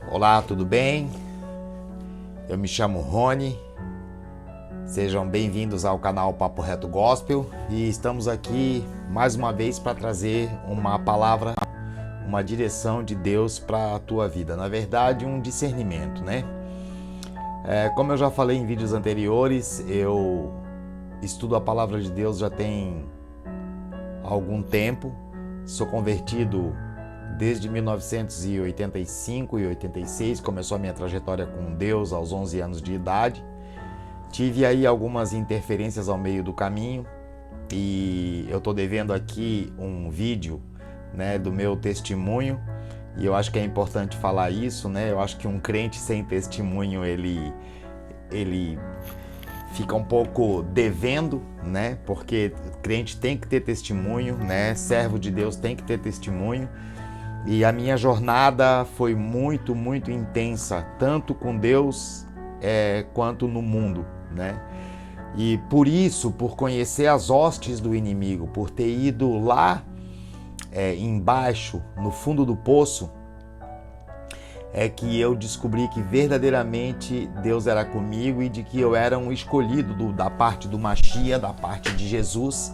Olá, tudo bem? Eu me chamo Rony. Sejam bem-vindos ao canal Papo Reto Gospel e estamos aqui mais uma vez para trazer uma palavra, uma direção de Deus para a tua vida. Na verdade, um discernimento, né? Como eu já falei em vídeos anteriores, eu estudo a palavra de Deus já tem algum tempo. Sou convertido desde 1985 e 86, começou a minha trajetória com Deus aos 11 anos de idade. Tive aí algumas interferências ao meio do caminho e eu estou devendo aqui um vídeo, né, do meu testemunho, e eu acho que é importante falar isso, né? Eu acho que um crente sem testemunho, ele fica um pouco devendo, né? Porque crente tem que ter testemunho, né? Servo de Deus tem que ter testemunho. E a minha jornada foi muito intensa, tanto com Deus quanto no mundo, né? E por isso, por conhecer as hostes do inimigo, por ter ido lá embaixo, no fundo do poço, é que eu descobri que verdadeiramente Deus era comigo e de que eu era um escolhido da parte do Mashiach, da parte de Jesus.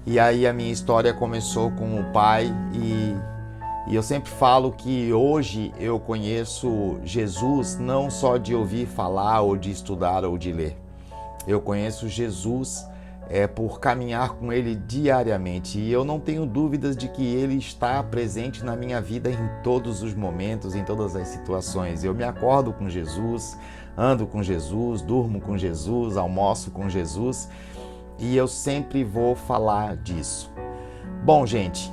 E aí a minha história começou com o Pai e eu sempre falo que hoje eu conheço Jesus não só de ouvir falar ou de estudar ou de ler. Eu conheço Jesus por caminhar com Ele diariamente e eu não tenho dúvidas de que Ele está presente na minha vida em todos os momentos, em todas as situações. Eu me acordo com Jesus, ando com Jesus, durmo com Jesus, almoço com Jesus e eu sempre vou falar disso. Bom, gente,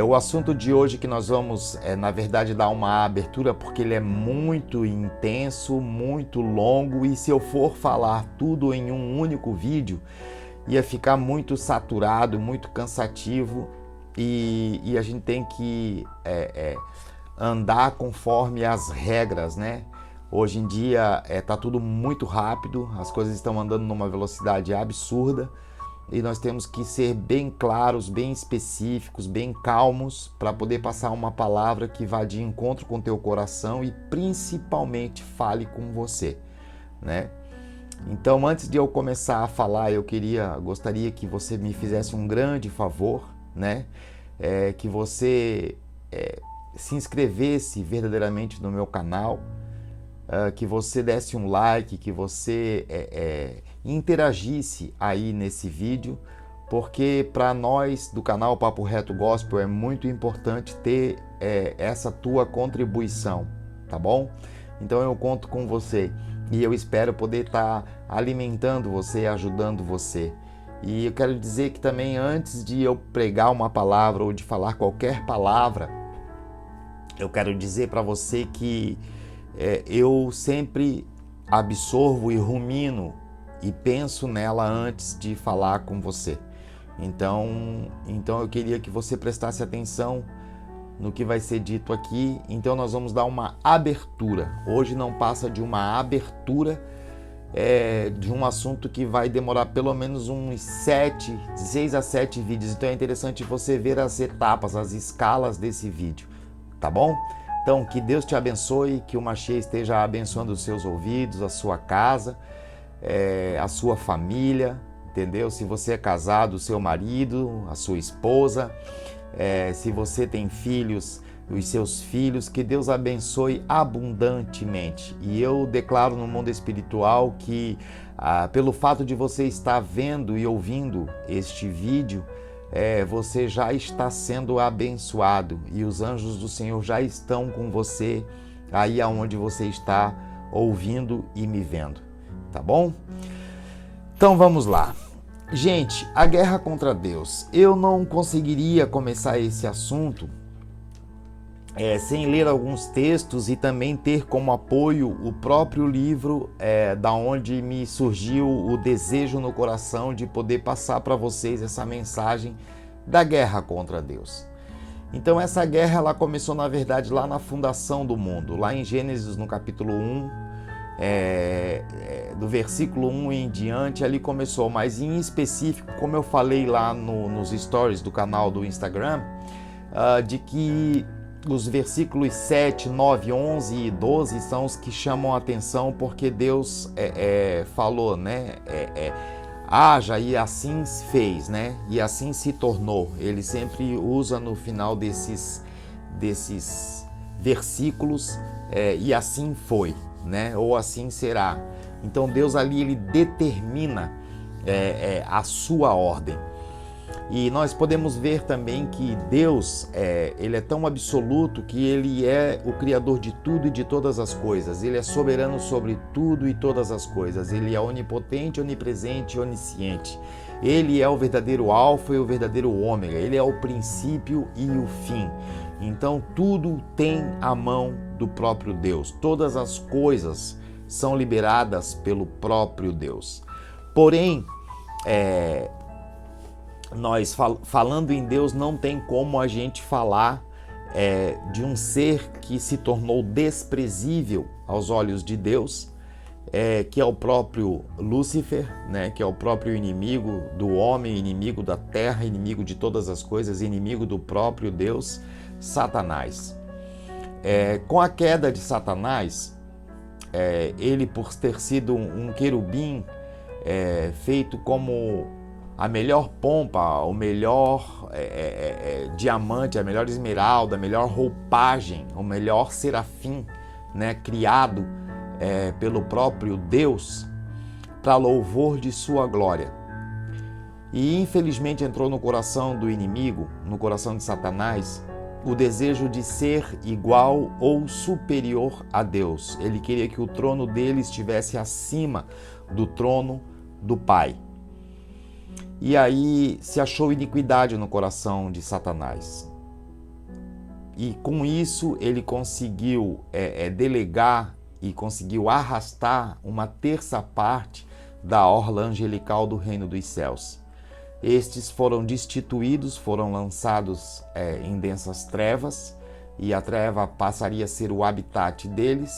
o assunto de hoje que nós vamos, na verdade, dar uma abertura porque ele é muito intenso, muito longo e se eu for falar tudo em um único vídeo, ia ficar muito saturado, muito cansativo e a gente tem que andar conforme as regras, né? Hoje em dia tá tudo muito rápido, as coisas estão andando numa velocidade absurda e nós temos que ser bem claros, bem específicos, bem calmos para poder passar uma palavra que vá de encontro com o teu coração e principalmente fale com você, né? Então, antes de eu começar a falar, gostaria que você me fizesse um grande favor, né? Que você se inscrevesse verdadeiramente no meu canal, que você desse um like, que você interagisse aí nesse vídeo, porque para nós do canal Papo Reto Gospel é muito importante ter essa tua contribuição, tá bom? Então eu conto com você e eu espero poder estar alimentando você, ajudando você. E eu quero dizer que também antes de eu pregar uma palavra ou de falar qualquer palavra, eu quero dizer para você que eu sempre absorvo e rumino e penso nela antes de falar com você. Então eu queria que você prestasse atenção no que vai ser dito aqui. Então nós vamos dar uma abertura. Hoje não passa de uma abertura de um assunto que vai demorar pelo menos uns 6 a 7 vídeos. Então é interessante você ver as etapas, as escalas desse vídeo, tá bom? Então, que Deus te abençoe, que o Mashiach esteja abençoando os seus ouvidos, a sua casa, a sua família, entendeu? Se você é casado, o seu marido, a sua esposa, se você tem filhos, os seus filhos, que Deus abençoe abundantemente. E eu declaro no mundo espiritual que, pelo fato de você estar vendo e ouvindo este vídeo, você já está sendo abençoado e os anjos do Senhor já estão com você aí aonde você está ouvindo e me vendo, tá bom? Então vamos lá. Gente, a guerra contra Deus. Eu não conseguiria começar esse assunto sem ler alguns textos e também ter como apoio o próprio livro da onde me surgiu o desejo no coração de poder passar para vocês essa mensagem da guerra contra Deus. Então essa guerra ela começou na verdade lá na fundação do mundo, lá em Gênesis no capítulo 1, do versículo 1 em diante, ali começou, mas em específico, como eu falei lá nos stories do canal do Instagram, de que os versículos 7, 9, 11 e 12 são os que chamam a atenção, porque Deus falou, né? Haja, e assim se fez, né? E assim se tornou. Ele sempre usa no final desses versículos, e assim foi, né? Ou assim será. Então Deus ali, ele determina a sua ordem. E nós podemos ver também que Deus, ele é tão absoluto que ele é o Criador de tudo e de todas as coisas. Ele é soberano sobre tudo e todas as coisas. Ele é onipotente, onipresente e onisciente. Ele é o verdadeiro alfa e o verdadeiro ômega. Ele é o princípio e o fim. Então tudo tem a mão do próprio Deus. Todas as coisas são liberadas pelo próprio Deus. Porém, nós falando em Deus, não tem como a gente falar de um ser que se tornou desprezível aos olhos de Deus, que é o próprio Lúcifer, né, que é o próprio inimigo do homem, inimigo da terra, inimigo de todas as coisas, inimigo do próprio Deus, Satanás. Com a queda de Satanás, ele, por ter sido um querubim, feito como a melhor pompa, o melhor diamante, a melhor esmeralda, a melhor roupagem, o melhor serafim, né, criado pelo próprio Deus, para louvor de sua glória. E infelizmente entrou no coração do inimigo, no coração de Satanás, o desejo de ser igual ou superior a Deus. Ele queria que o trono dele estivesse acima do trono do Pai. E aí se achou iniquidade no coração de Satanás. E com isso ele conseguiu delegar e conseguiu arrastar uma terça parte da orla angelical do reino dos céus. Estes foram destituídos, foram lançados em densas trevas, e a treva passaria a ser o habitat deles.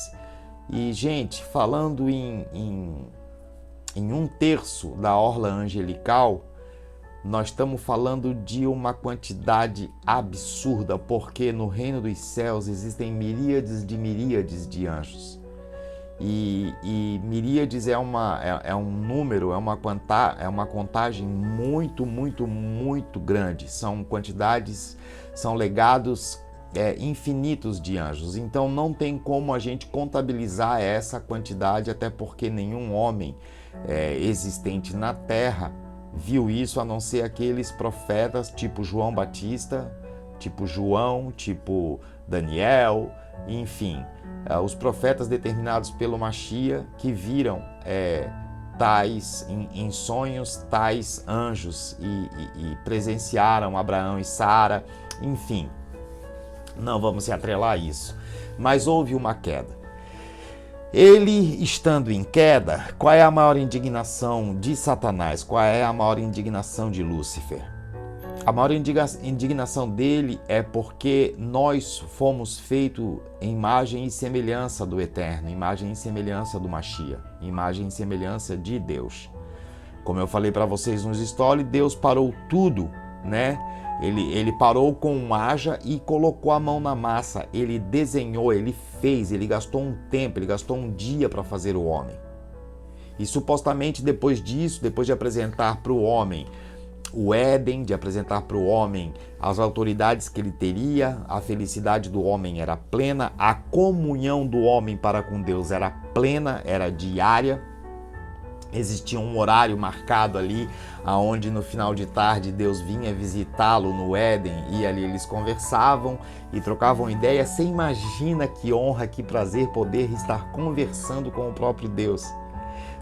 E, gente, falando em 1/3 da orla angelical, nós estamos falando de uma quantidade absurda, porque no reino dos céus existem miríades de anjos. E miríades é um número, é uma contagem muito, muito, muito grande. São quantidades, são legados infinitos de anjos. Então não tem como a gente contabilizar essa quantidade, até porque nenhum homem existente na terra viu isso, a não ser aqueles profetas tipo João Batista, tipo João, tipo Daniel, enfim, os profetas determinados pelo Machia, que viram tais em sonhos, tais anjos, e presenciaram Abraão e Sara, enfim. Não vamos se atrelar a isso, mas houve uma queda. Ele estando em queda, qual é a maior indignação de Satanás? Qual é a maior indignação de Lúcifer? A maior indignação dele é porque nós fomos feitos em imagem e semelhança do Eterno, imagem e semelhança do Machia, imagem e semelhança de Deus. Como eu falei para vocês nos stories, Deus parou tudo, né? Ele parou com um haja e colocou a mão na massa. Ele desenhou, ele fez, ele gastou um tempo, ele gastou um dia para fazer o homem. E supostamente depois disso, depois de apresentar para o homem o Éden, de apresentar para o homem as autoridades que ele teria, a felicidade do homem era plena, a comunhão do homem para com Deus era plena, era diária. Existia um horário marcado ali, aonde no final de tarde Deus vinha visitá-lo no Éden, e ali eles conversavam e trocavam ideias. Você imagina que honra, que prazer poder estar conversando com o próprio Deus.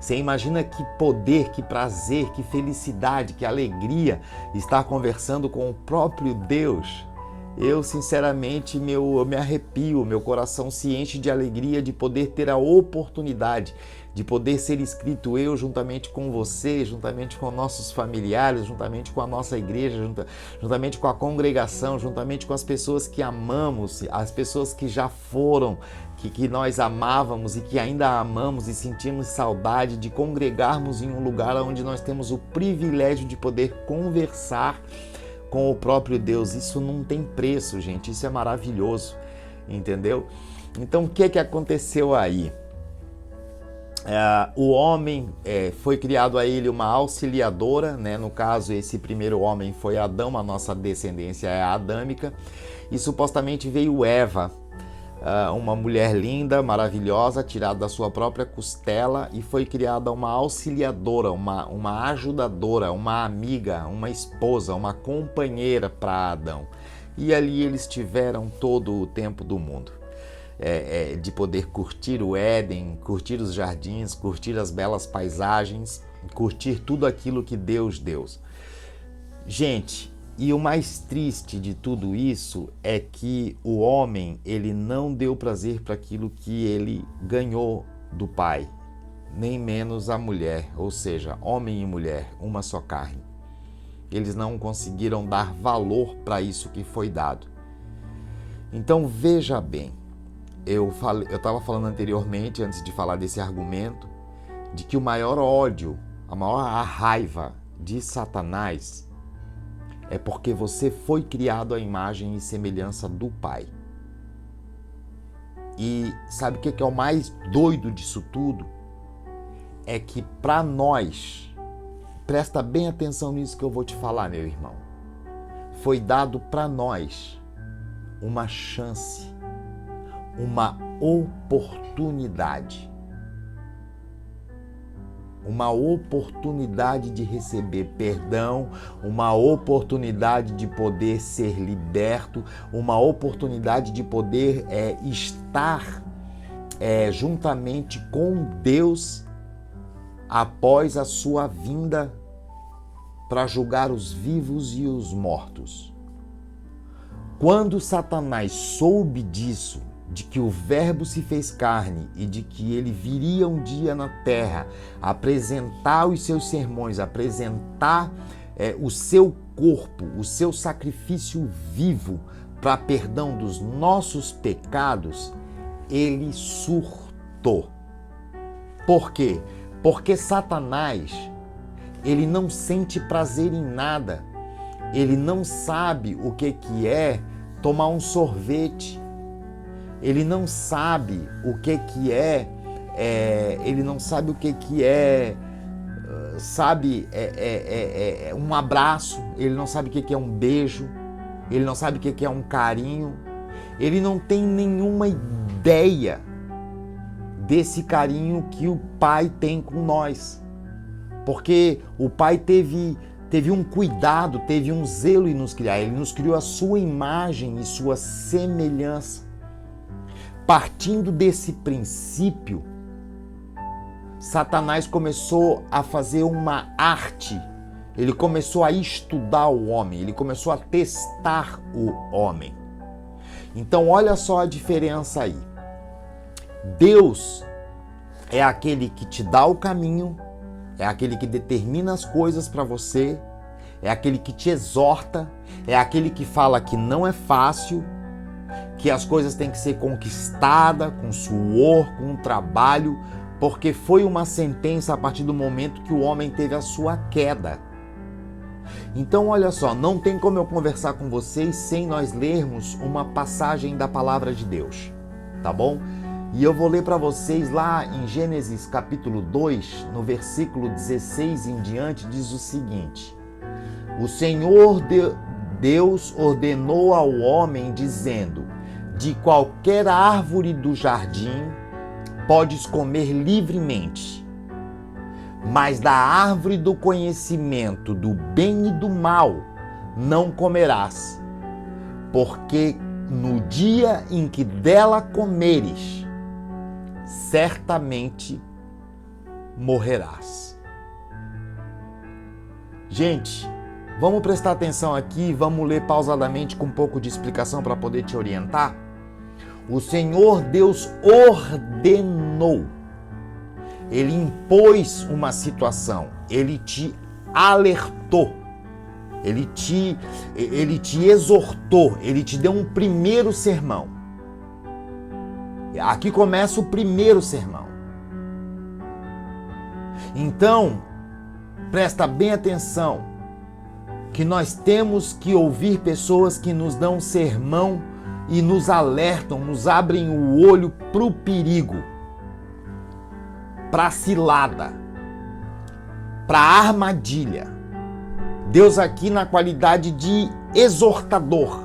Você imagina que poder, que prazer, que felicidade, que alegria estar conversando com o próprio Deus. Eu, sinceramente, eu me arrepio, meu coração se enche de alegria de poder ter a oportunidade de poder ser inscrito eu juntamente com você, juntamente com nossos familiares, juntamente com a nossa igreja, juntamente com a congregação, juntamente com as pessoas que amamos, as pessoas que já foram, que nós amávamos e que ainda amamos, e sentimos saudade de congregarmos em um lugar onde nós temos o privilégio de poder conversar com o próprio Deus. Isso não tem preço, gente. Isso é maravilhoso, entendeu? Então, o que aconteceu aí? O homem foi criado a ele uma auxiliadora, né? No caso, esse primeiro homem foi Adão, a nossa descendência é adâmica, e supostamente veio Eva, uma mulher linda, maravilhosa, tirada da sua própria costela, e foi criada uma auxiliadora, uma ajudadora, uma amiga, uma esposa, uma companheira para Adão. E ali eles tiveram todo o tempo do mundo. De poder curtir o Éden, curtir os jardins, curtir as belas paisagens, curtir tudo aquilo que Deus deu. Gente, e o mais triste de tudo isso é que o homem, ele não deu prazer para aquilo que ele ganhou do Pai, nem menos a mulher, ou seja, homem e mulher, uma só carne. Eles não conseguiram dar valor para isso que foi dado. Então veja bem, eu estava falando anteriormente, antes de falar desse argumento, de que o maior ódio, a maior raiva de Satanás é porque você foi criado à imagem e semelhança do Pai. E sabe o que é o mais doido disso tudo? É que para nós, presta bem atenção nisso que eu vou te falar, meu irmão, foi dado para nós uma chance, uma oportunidade de receber perdão, uma oportunidade de poder ser liberto, uma oportunidade de poder estar juntamente com Deus após a sua vinda para julgar os vivos e os mortos. Quando Satanás soube disso, de que o Verbo se fez carne e de que ele viria um dia na terra apresentar os seus sermões, apresentar o seu corpo, o seu sacrifício vivo para perdão dos nossos pecados, ele surtou. Por quê? Porque Satanás, ele não sente prazer em nada, ele não sabe o que é tomar um sorvete, ele não sabe o que é, ele não sabe o que é, sabe, um abraço, ele não sabe o que é um beijo, ele não sabe o que é um carinho, ele não tem nenhuma ideia desse carinho que o Pai tem com nós, porque o Pai teve um cuidado, teve um zelo em nos criar, ele nos criou a sua imagem e sua semelhança. Partindo desse princípio, Satanás começou a fazer uma arte, ele começou a estudar o homem, ele começou a testar o homem. Então olha só a diferença aí. Deus é aquele que te dá o caminho, é aquele que determina as coisas para você, é aquele que te exorta, é aquele que fala que não é fácil, que as coisas têm que ser conquistadas com suor, com trabalho, porque foi uma sentença a partir do momento que o homem teve a sua queda. Então, olha só, não tem como eu conversar com vocês sem nós lermos uma passagem da palavra de Deus, tá bom? E eu vou ler para vocês lá em Gênesis capítulo 2, no versículo 16 em diante, diz o seguinte: O Senhor Deus ordenou ao homem, dizendo: De qualquer árvore do jardim podes comer livremente, mas da árvore do conhecimento do bem e do mal não comerás, porque no dia em que dela comeres, certamente morrerás. Gente, vamos prestar atenção aqui, vamos ler pausadamente com um pouco de explicação para poder te orientar. O Senhor Deus ordenou, Ele impôs uma situação, Ele te alertou, Ele te exortou, Ele te deu um primeiro sermão. Aqui começa o primeiro sermão. Então, presta bem atenção, que nós temos que ouvir pessoas que nos dão sermão e nos alertam, nos abrem o olho para o perigo, para a cilada, para a armadilha. Deus aqui na qualidade de exortador,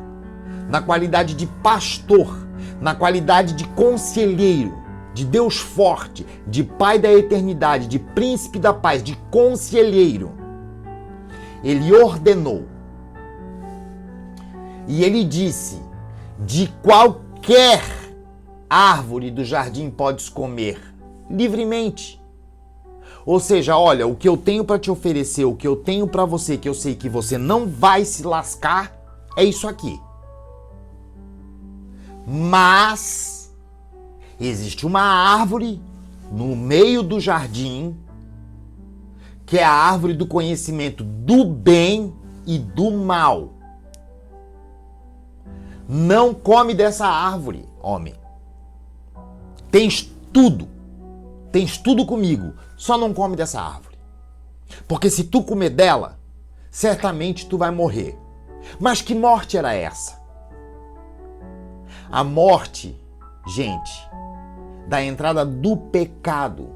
na qualidade de pastor, na qualidade de conselheiro, de Deus forte, de Pai da eternidade, de Príncipe da paz, de conselheiro. Ele ordenou e ele disse: de qualquer árvore do jardim podes comer livremente. Ou seja, olha, o que eu tenho para te oferecer, o que eu tenho para você, que eu sei que você não vai se lascar, é isso aqui. Mas existe uma árvore no meio do jardim, que é a árvore do conhecimento do bem e do mal. Não come dessa árvore, homem. Tens tudo comigo, só não come dessa árvore. Porque se tu comer dela, certamente tu vai morrer. Mas que morte era essa? A morte, gente, da entrada do pecado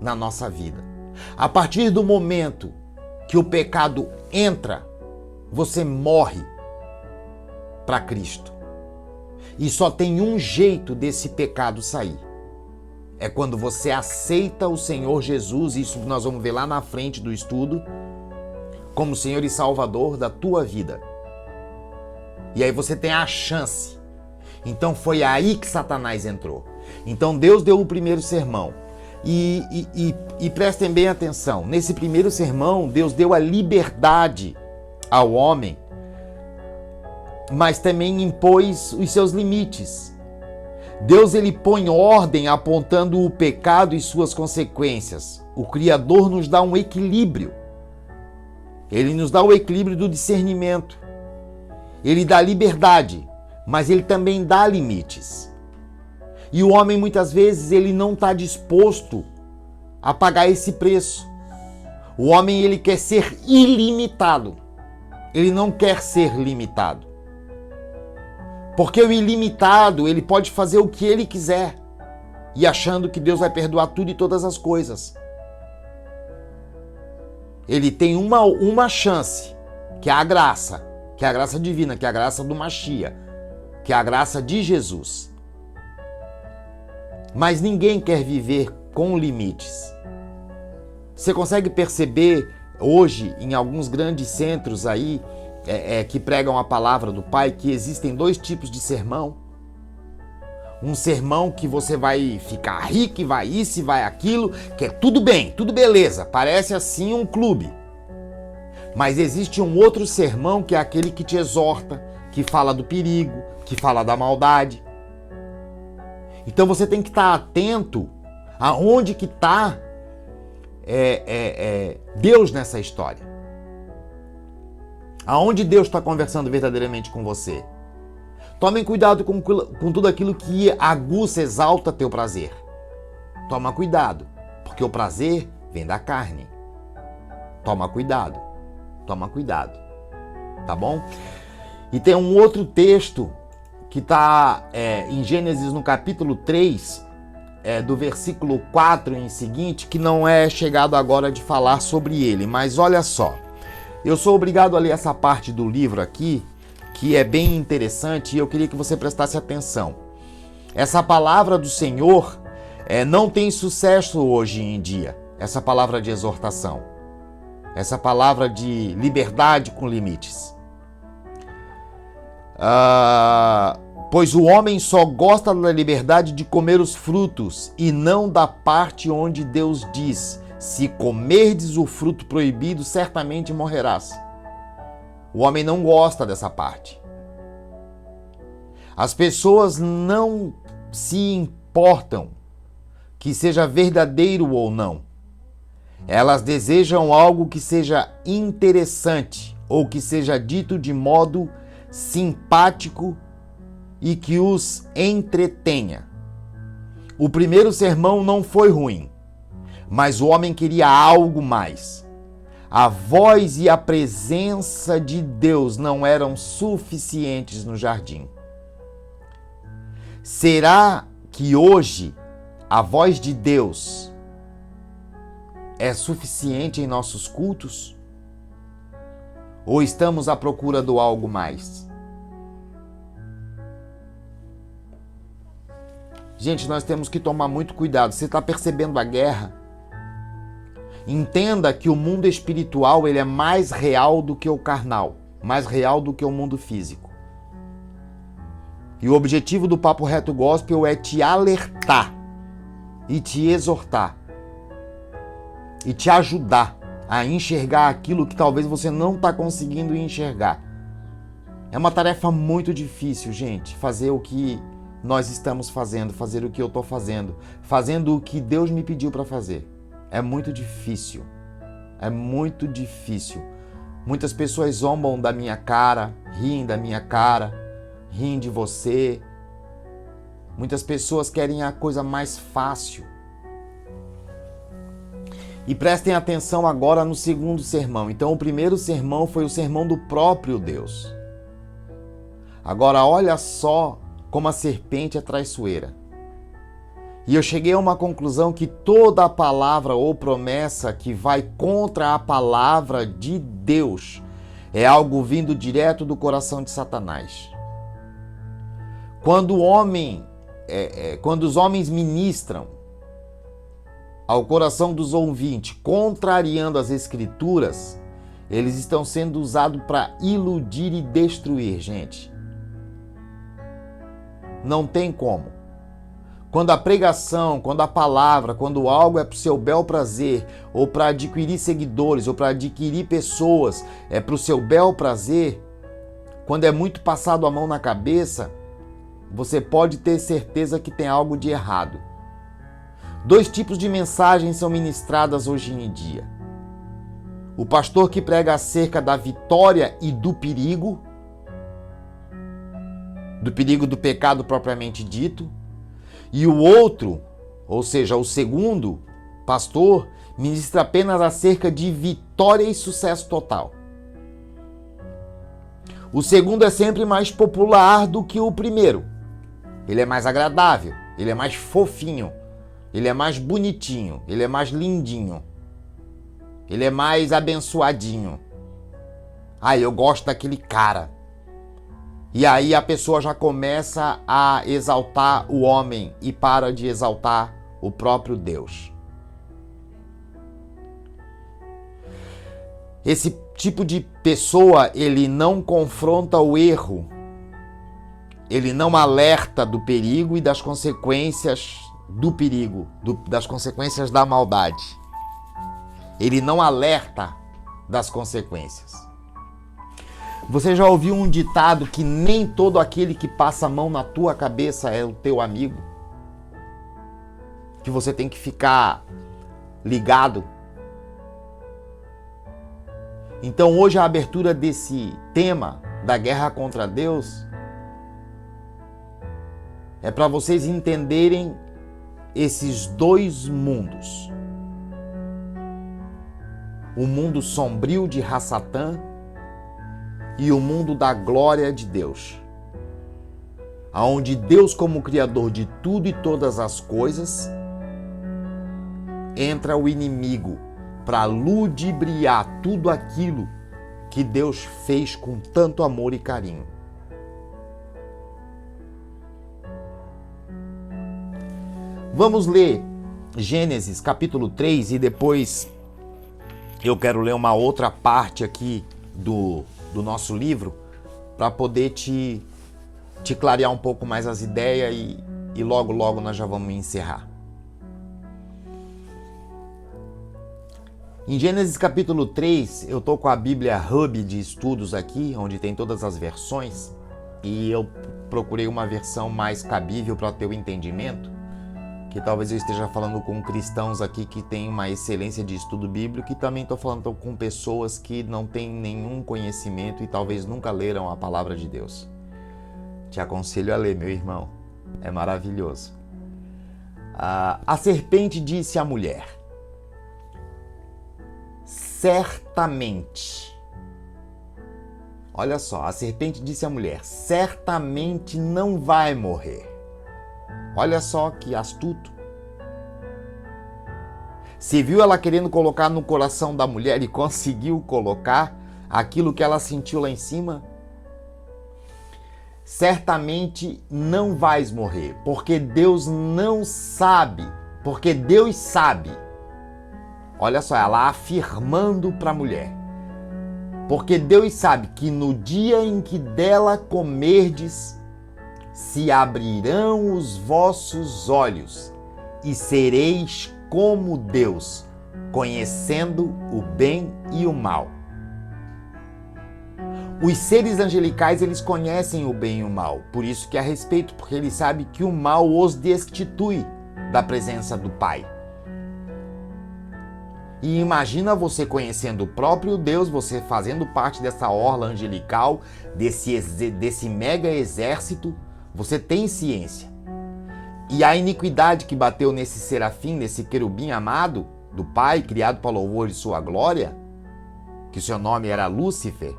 na nossa vida. A partir do momento que o pecado entra, você morre para Cristo. E só tem um jeito desse pecado sair. É quando você aceita o Senhor Jesus, isso nós vamos ver lá na frente do estudo, como Senhor e Salvador da tua vida. E aí você tem a chance. Então foi aí que Satanás entrou. Então Deus deu o primeiro sermão. E prestem bem atenção, nesse primeiro sermão, Deus deu a liberdade ao homem, mas também impôs os seus limites. Deus ele põe ordem apontando o pecado e suas consequências. O Criador nos dá um equilíbrio. Ele nos dá o equilíbrio do discernimento. Ele dá liberdade, mas ele também dá limites. E o homem muitas vezes ele não está disposto a pagar esse preço. O homem ele quer ser ilimitado. Ele não quer ser limitado. Porque o ilimitado, ele pode fazer o que ele quiser e achando que Deus vai perdoar tudo e todas as coisas. Ele tem uma chance, que é a graça divina, que é a graça do Mashiach, que é a graça de Jesus. Mas ninguém quer viver com limites. Você consegue perceber hoje em alguns grandes centros aí, que pregam a palavra do Pai, que existem dois tipos de sermão. Um sermão que você vai ficar rico e vai isso e vai aquilo, que é tudo bem, tudo beleza, parece assim um clube. Mas existe um outro sermão que é aquele que te exorta, que fala do perigo, que fala da maldade. Então você tem que estar atento aonde que está Deus nessa história. Aonde Deus está conversando verdadeiramente com você. Tomem cuidado com tudo aquilo que aguça, exalta teu prazer. Toma cuidado, porque o prazer vem da carne. Toma cuidado, tá bom? E tem um outro texto que está em Gênesis no capítulo 3, do versículo 4 em seguinte, que não é chegado agora de falar sobre ele, mas olha só. Eu sou obrigado a ler essa parte do livro aqui, que é bem interessante, e eu queria que você prestasse atenção. Essa palavra do Senhor não tem sucesso hoje em dia, essa palavra de exortação, essa palavra de liberdade com limites. Pois o homem só gosta da liberdade de comer os frutos e não da parte onde Deus diz: se comerdes o fruto proibido, certamente morrerás. O homem não gosta dessa parte. As pessoas não se importam que seja verdadeiro ou não. Elas desejam algo que seja interessante ou que seja dito de modo simpático e que os entretenha. O primeiro sermão não foi ruim, mas o homem queria algo mais. A voz e a presença de Deus não eram suficientes no jardim. Será que hoje a voz de Deus é suficiente em nossos cultos? Ou estamos à procura do algo mais? Gente, nós temos que tomar muito cuidado. Você está percebendo a guerra? Entenda que o mundo espiritual ele é mais real do que o carnal, mais real do que o mundo físico. E o objetivo do Papo Reto Gospel é te alertar e te exortar e te ajudar a enxergar aquilo que talvez você não está conseguindo enxergar. É uma tarefa muito difícil, gente, fazer o que nós estamos fazendo, fazer o que eu estou fazendo, fazendo o que Deus me pediu para fazer. É muito difícil. É muito difícil. Muitas pessoas zombam da minha cara, riem da minha cara, riem de você. Muitas pessoas querem a coisa mais fácil. E prestem atenção agora no segundo sermão. Então, o primeiro sermão foi o sermão do próprio Deus. Agora, olha só como a serpente é traiçoeira. E eu cheguei a uma conclusão que toda a palavra ou promessa que vai contra a palavra de Deus é algo vindo direto do coração de Satanás. Quando os homens ministram ao coração dos ouvintes, contrariando as escrituras, eles estão sendo usados para iludir e destruir, gente. Não tem como. Quando a pregação, quando a palavra, quando algo é para o seu bel prazer, ou para adquirir seguidores, ou para adquirir pessoas, é para o seu bel prazer, quando é muito passado a mão na cabeça, você pode ter certeza que tem algo de errado. 2 tipos de mensagens são ministradas hoje em dia. O pastor que prega acerca da vitória e do perigo do pecado propriamente dito, e o outro, ou seja, o segundo pastor, ministra apenas acerca de vitória e sucesso total. O segundo é sempre mais popular do que o primeiro. Ele é mais agradável, ele é mais fofinho, ele é mais bonitinho, ele é mais lindinho, ele é mais abençoadinho. Ah, eu gosto daquele cara. E aí a pessoa já começa a exaltar o homem e para de exaltar o próprio Deus. Esse tipo de pessoa, ele não confronta o erro, ele não alerta do perigo e das consequências do perigo, das consequências da maldade. Ele não alerta das consequências. Você já ouviu um ditado que nem todo aquele que passa a mão na tua cabeça é o teu amigo? Que você tem que ficar ligado. Então hoje a abertura desse tema da guerra contra Deus é para vocês entenderem esses 2 mundos. O mundo sombrio de Ra-Satã e o mundo da glória de Deus, aonde Deus, como Criador de tudo e todas as coisas, entra o inimigo para ludibriar tudo aquilo que Deus fez com tanto amor e carinho. Vamos ler Gênesis capítulo 3 e depois eu quero ler uma outra parte aqui do nosso livro para poder te clarear um pouco mais as ideias e logo nós já vamos encerrar. Em Gênesis capítulo 3, eu estou com a Bíblia Hub de estudos aqui, onde tem todas as versões, e eu procurei uma versão mais cabível para ter o entendimento, que talvez eu esteja falando com cristãos aqui que têm uma excelência de estudo bíblico, e também estou falando com pessoas que não têm nenhum conhecimento e talvez nunca leram a palavra de Deus. Te aconselho a ler, meu irmão. É maravilhoso. A serpente disse à mulher: certamente. Olha só, a serpente disse à mulher: certamente não vai morrer. Olha só que astuto. Você viu ela querendo colocar no coração da mulher e conseguiu colocar aquilo que ela sentiu lá em cima? Certamente não vais morrer, porque Deus não sabe, porque Deus sabe. Olha só, ela afirmando para a mulher: porque Deus sabe que no dia em que dela comerdes, se abrirão os vossos olhos e sereis como Deus, conhecendo o bem e o mal. Os seres angelicais, eles conhecem o bem e o mal, por isso que a respeito, porque eles sabem que o mal os destitui da presença do Pai. E imagina você conhecendo o próprio Deus, você fazendo parte dessa orla angelical, desse mega exército, você tem ciência. E a iniquidade que bateu nesse serafim, nesse querubim amado do Pai, criado para louvor de sua glória, que seu nome era Lúcifer,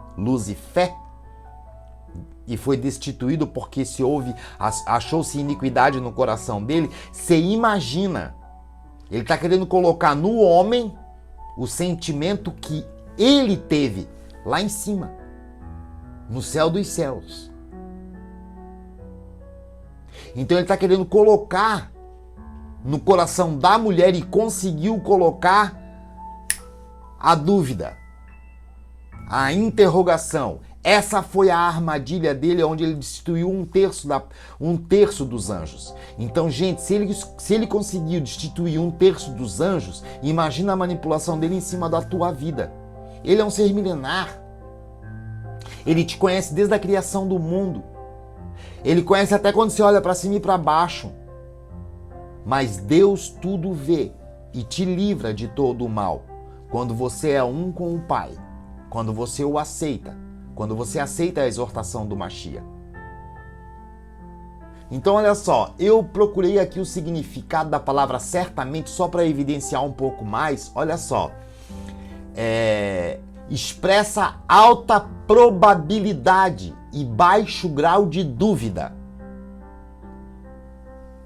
e foi destituído porque achou-se iniquidade no coração dele. Você imagina, ele está querendo colocar no homem o sentimento que ele teve lá em cima, no céu dos céus. Então ele está querendo colocar no coração da mulher e conseguiu colocar a dúvida, a interrogação. Essa foi a armadilha dele, onde ele destituiu um terço dos anjos. Então, gente, se ele conseguiu destituir um terço dos anjos, imagina a manipulação dele em cima da tua vida. Ele é um ser milenar. Ele te conhece desde a criação do mundo. Ele conhece até quando você olha para cima e para baixo. Mas Deus tudo vê e te livra de todo o mal. Quando você é um com o Pai, quando você o aceita, quando você aceita a exortação do Mashiach. Então, olha só, eu procurei aqui o significado da palavra certamente só para evidenciar um pouco mais. Olha só, expressa alta probabilidade e baixo grau de dúvida.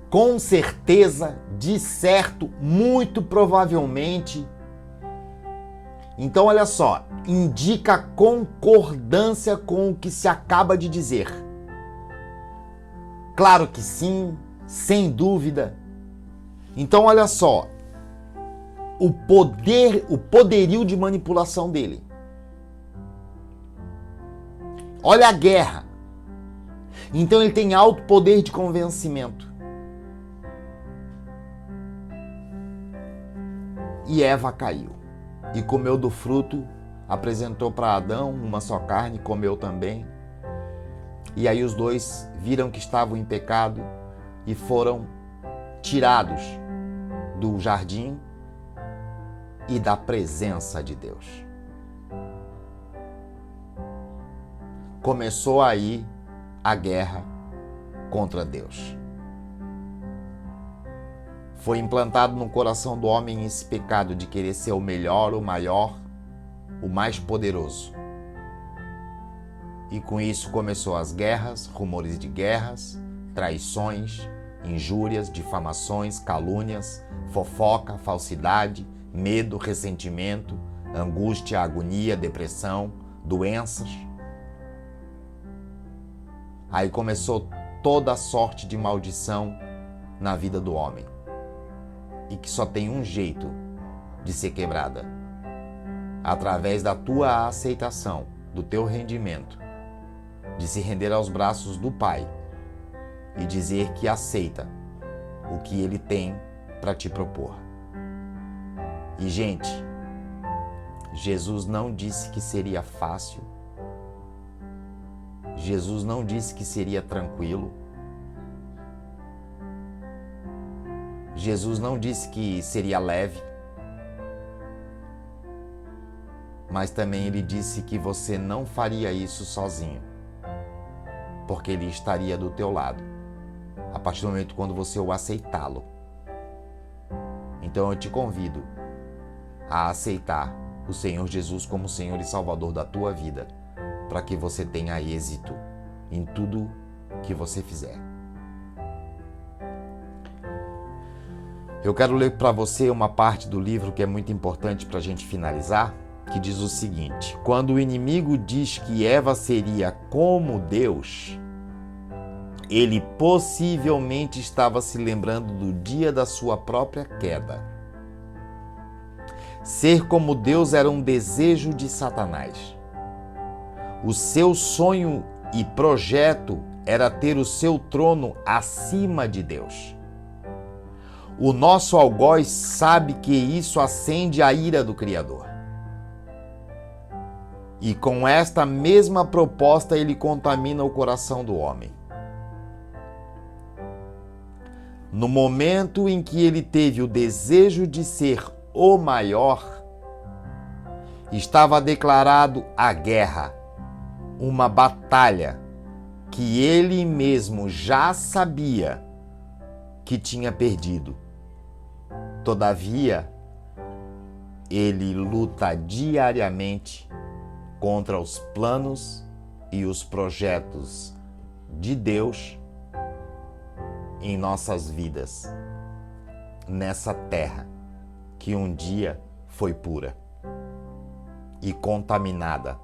Com certeza, de certo, muito provavelmente. Então, olha só, indica concordância com o que se acaba de dizer. Claro que sim, sem dúvida. Então, olha só, o poderio de manipulação dele. Olha a guerra. Então, ele tem alto poder de convencimento. E Eva caiu. E comeu do fruto, apresentou para Adão uma só carne, comeu também. E aí os dois viram que estavam em pecado e foram tirados do jardim e da presença de Deus. Começou aí a guerra contra Deus. Foi implantado no coração do homem esse pecado de querer ser o melhor, o maior, o mais poderoso. E com isso começou as guerras, rumores de guerras, traições, injúrias, difamações, calúnias, fofoca, falsidade, medo, ressentimento, angústia, agonia, depressão, doenças. Aí começou toda sorte de maldição na vida do homem. E que só tem um jeito de ser quebrada: através da tua aceitação, do teu rendimento, de se render aos braços do Pai e dizer que aceita o que Ele tem para te propor. E, gente, Jesus não disse que seria fácil, Jesus não disse que seria tranquilo, Jesus não disse que seria leve, mas também Ele disse que você não faria isso sozinho, porque Ele estaria do teu lado, a partir do momento quando você o aceitá-lo. Então eu te convido a aceitar o Senhor Jesus como Senhor e Salvador da tua vida, para que você tenha êxito em tudo que você fizer. Eu quero ler para você uma parte do livro que é muito importante para a gente finalizar, que diz o seguinte: quando o inimigo diz que Eva seria como Deus, ele possivelmente estava se lembrando do dia da sua própria queda. Ser como Deus era um desejo de Satanás. O seu sonho e projeto era ter o seu trono acima de Deus. O nosso algoz sabe que isso acende a ira do Criador. E com esta mesma proposta ele contamina o coração do homem. No momento em que ele teve o desejo de ser o maior, estava declarado a guerra, uma batalha que ele mesmo já sabia que tinha perdido. Todavia, ele luta diariamente contra os planos e os projetos de Deus em nossas vidas, nessa terra que um dia foi pura e contaminada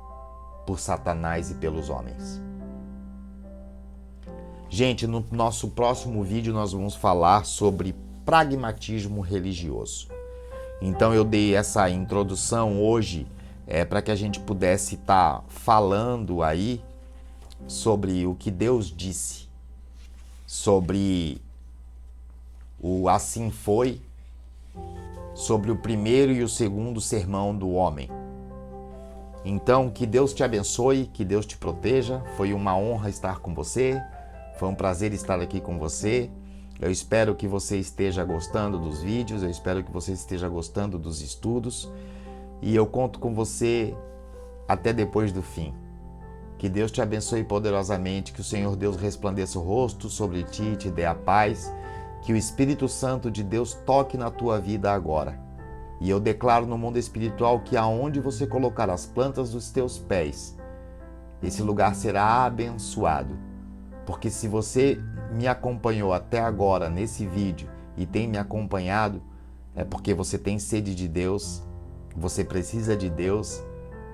por Satanás e pelos homens. Gente, no nosso próximo vídeo nós vamos falar sobre pragmatismo religioso. Então eu dei essa introdução hoje para que a gente pudesse estar falando aí sobre o que Deus disse, sobre o assim foi, sobre o primeiro e o segundo sermão do homem. Então, que Deus te abençoe, que Deus te proteja. Foi uma honra estar com você, foi um prazer estar aqui com você. Eu espero que você esteja gostando dos vídeos, eu espero que você esteja gostando dos estudos e eu conto com você até depois do fim. Que Deus te abençoe poderosamente, que o Senhor Deus resplandeça o rosto sobre ti e te dê a paz, que o Espírito Santo de Deus toque na tua vida agora. E eu declaro no mundo espiritual que aonde você colocar as plantas dos teus pés, esse lugar será abençoado. Porque se você me acompanhou até agora nesse vídeo e tem me acompanhado, é porque você tem sede de Deus, você precisa de Deus,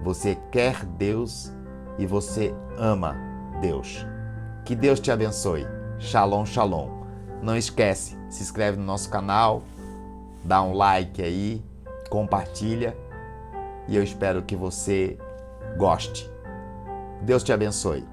você quer Deus e você ama Deus. Que Deus te abençoe. Shalom, shalom. Não esquece, se inscreve no nosso canal, dá um like aí, compartilha e eu espero que você goste. Deus te abençoe.